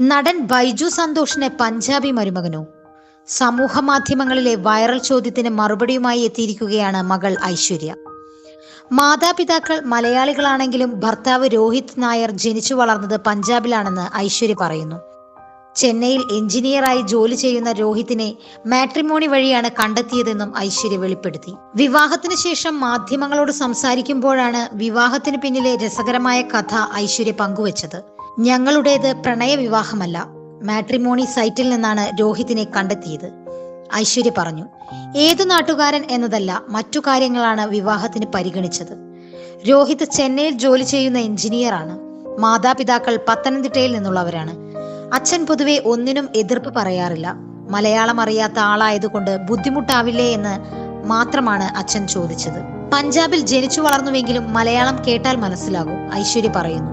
നടൻ ബൈജു സന്തോഷിനെ പഞ്ചാബി മരുമകനോ? സമൂഹ മാധ്യമങ്ങളിലെ വൈറൽ ചോദ്യത്തിന് മറുപടിയുമായി എത്തിയിരിക്കുകയാണ് മകൾ ഐശ്വര്യ. മാതാപിതാക്കൾ മലയാളികളാണെങ്കിലും ഭർത്താവ് രോഹിത് നായർ ജനിച്ചു വളർന്നത് പഞ്ചാബിലാണെന്ന് ഐശ്വര്യ പറയുന്നു. ചെന്നൈയിൽ എഞ്ചിനീയറായി ജോലി ചെയ്യുന്ന രോഹിത്തിനെ മാട്രിമോണി വഴിയാണ് കണ്ടെത്തിയതെന്നും ഐശ്വര്യ വെളിപ്പെടുത്തി. വിവാഹത്തിന് ശേഷം മാധ്യമങ്ങളോട് സംസാരിക്കുമ്പോഴാണ് വിവാഹത്തിന് പിന്നിലെ രസകരമായ കഥ ഐശ്വര്യ പങ്കുവച്ചത്. ഞങ്ങളുടേത് പ്രണയ വിവാഹമല്ല, മാട്രിമോണി സൈറ്റിൽ നിന്നാണ് രോഹിത്തിനെ കണ്ടെത്തിയത്, ഐശ്വര്യ പറഞ്ഞു. ഏതു നാട്ടുകാരൻ എന്നതല്ല, മറ്റു കാര്യങ്ങളാണ് വിവാഹത്തിന് പരിഗണിച്ചത്. രോഹിത് ചെന്നൈയിൽ ജോലി ചെയ്യുന്ന എഞ്ചിനീയറാണ്. മാതാപിതാക്കൾ പത്തനംതിട്ടയിൽ നിന്നുള്ളവരാണ്. അച്ഛൻ പൊതുവെ ഒന്നിനും എതിർപ്പ് പറയാറില്ല. മലയാളം അറിയാത്ത ആളായതുകൊണ്ട് ബുദ്ധിമുട്ടാവില്ലേ എന്ന് മാത്രമാണ് അച്ഛൻ ചോദിച്ചത്. പഞ്ചാബിൽ ജനിച്ചു വളർന്നുവെങ്കിലും മലയാളം കേട്ടാൽ മനസ്സിലാകും, ഐശ്വര്യ പറയുന്നു.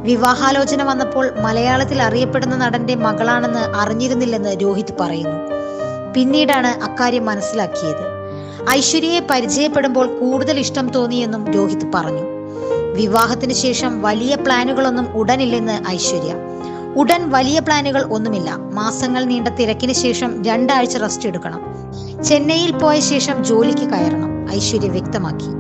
വിവാഹാലോചന വന്നപ്പോൾ മലയാളത്തിൽ അറിയപ്പെടുന്ന നടന്റെ മകളാണെന്ന് അറിഞ്ഞിരുന്നില്ലെന്ന് രോഹിത് പറയുന്നു. പിന്നീടാണ് അക്കാര്യം മനസ്സിലാക്കിയത്. ഐശ്വര്യയെ പരിചയപ്പെടുമ്പോൾ കൂടുതൽ ഇഷ്ടം തോന്നിയെന്നും രോഹിത് പറഞ്ഞു. വിവാഹത്തിന് ശേഷം വലിയ പ്ലാനുകളൊന്നും ഉടനില്ലെന്ന് ഐശ്വര്യ. ഉടൻ വലിയ പ്ലാനുകൾ ഒന്നുമില്ല. മാസങ്ങൾ നീണ്ട തിരക്കിന് ശേഷം 2 ആഴ്ച റെസ്റ്റ് എടുക്കണം. ചെന്നൈയിൽ പോയ ശേഷം ജോലിക്ക് കയറണം, ഐശ്വര്യ വ്യക്തമാക്കി.